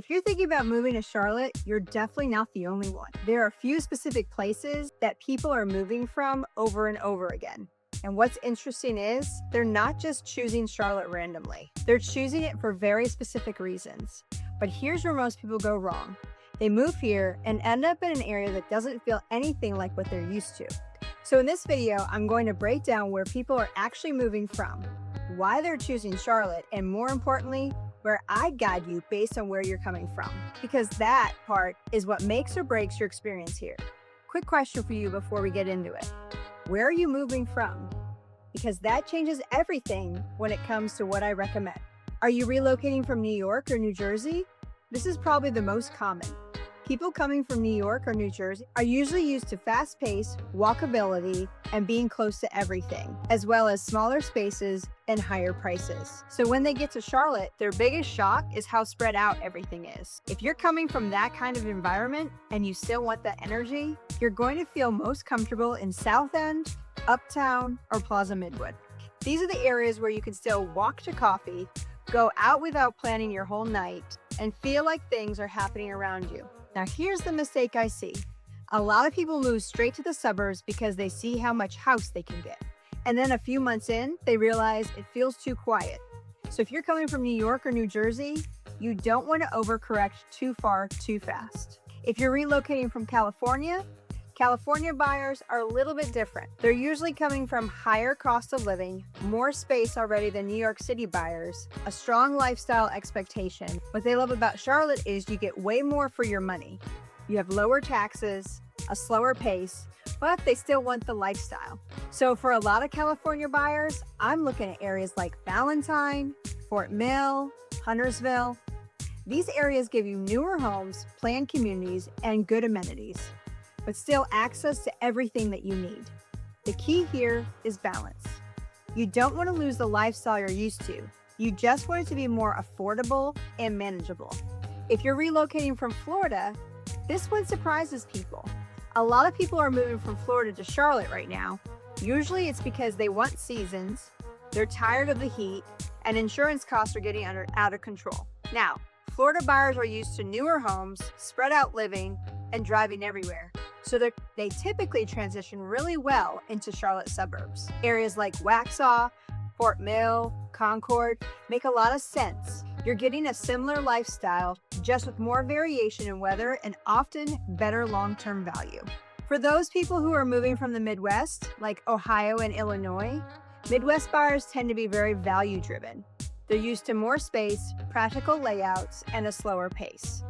If you're thinking about moving to Charlotte, you're definitely not the only one. There are a few specific places that people are moving from over and over again. And what's interesting is they're not just choosing Charlotte randomly. They're choosing it for very specific reasons. But here's where most people go wrong. They move here and end up in an area that doesn't feel anything like what they're used to. So in this video, I'm going to break down where people are actually moving from, why they're choosing Charlotte, and more importantly, where I guide you based on where you're coming from, because that part is what makes or breaks your experience here. Quick question for you before we get into it. Where are you moving from? Because that changes everything when it comes to what I recommend. Are you relocating from New York or New Jersey? This is probably the most common. People coming from New York or New Jersey are usually used to fast pace, walkability, and being close to everything, as well as smaller spaces and higher prices. So when they get to Charlotte, their biggest shock is how spread out everything is. If you're coming from that kind of environment and you still want that energy, you're going to feel most comfortable in South End, Uptown, or Plaza Midwood. These are the areas where you can still walk to coffee, go out without planning your whole night, and feel like things are happening around you. Now here's the mistake I see. A lot of people move straight to the suburbs because they see how much house they can get. And then a few months in, they realize it feels too quiet. So if you're coming from New York or New Jersey, you don't want to overcorrect too far too fast. If you're relocating from California buyers are a little bit different. They're usually coming from higher cost of living, more space already than New York City buyers, a strong lifestyle expectation. What they love about Charlotte is you get way more for your money. You have lower taxes, a slower pace, but they still want the lifestyle. So for a lot of California buyers, I'm looking at areas like Ballantyne, Fort Mill, Huntersville. These areas give you newer homes, planned communities, and good amenities, but still access to everything that you need. The key here is balance. You don't want to lose the lifestyle you're used to. You just want it to be more affordable and manageable. If you're relocating from Florida, this one surprises people. A lot of people are moving from Florida to Charlotte right now. Usually it's because they want seasons, they're tired of the heat, and insurance costs are getting out of control. Now, Florida buyers are used to newer homes, spread out living, and driving everywhere. So they typically transition really well into Charlotte suburbs. Areas like Waxhaw, Fort Mill, Concord make a lot of sense. You're getting a similar lifestyle, just with more variation in weather and often better long-term value. For those people who are moving from the Midwest, like Ohio and Illinois, Midwest buyers tend to be very value-driven. They're used to more space, practical layouts, and a slower pace.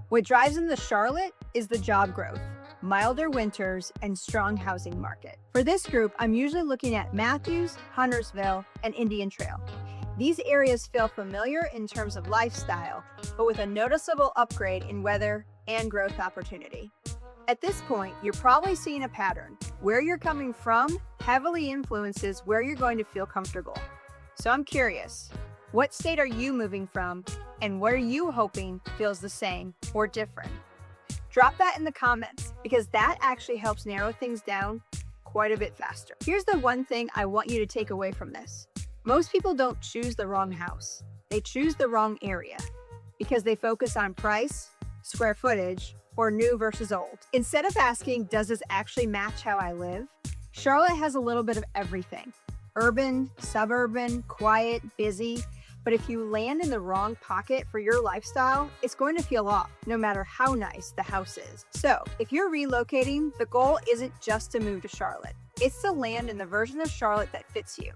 What drives them to Charlotte is the job growth, milder winters, and strong housing market. For this group, I'm usually looking at Matthews, Huntersville, and Indian Trail. These areas feel familiar in terms of lifestyle, but with a noticeable upgrade in weather and growth opportunity. At this point, you're probably seeing a pattern. Where you're coming from heavily influences where you're going to feel comfortable. So I'm curious, what state are you moving from, and what are you hoping feels the same or different? Drop that in the comments, because that actually helps narrow things down quite a bit faster. Here's the one thing I want you to take away from this. Most people don't choose the wrong house. They choose the wrong area because they focus on price, square footage, or new versus old. Instead of asking, does this actually match how I live? Charlotte has a little bit of everything. Urban, suburban, quiet, busy. But if you land in the wrong pocket for your lifestyle, it's going to feel off, no matter how nice the house is. So if you're relocating, the goal isn't just to move to Charlotte. It's to land in the version of Charlotte that fits you.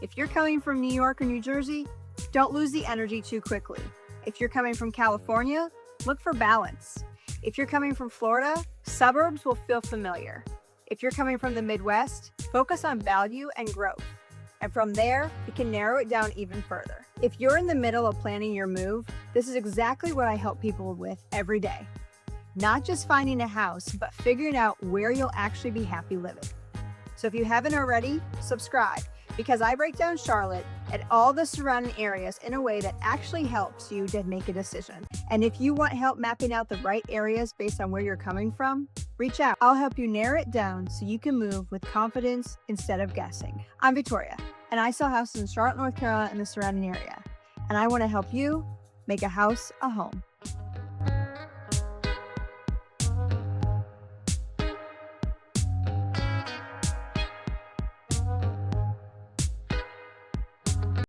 If you're coming from New York or New Jersey, don't lose the energy too quickly. If you're coming from California, look for balance. If you're coming from Florida, suburbs will feel familiar. If you're coming from the Midwest, focus on value and growth. And from there, we can narrow it down even further. If you're in the middle of planning your move, this is exactly what I help people with every day. Not just finding a house, but figuring out where you'll actually be happy living. So if you haven't already, subscribe, because I break down Charlotte and all the surrounding areas in a way that actually helps you to make a decision. And if you want help mapping out the right areas based on where you're coming from, reach out. I'll help you narrow it down so you can move with confidence instead of guessing. I'm Victoria, and I sell houses in Charlotte, North Carolina and the surrounding area. And I want to help you make a house a home.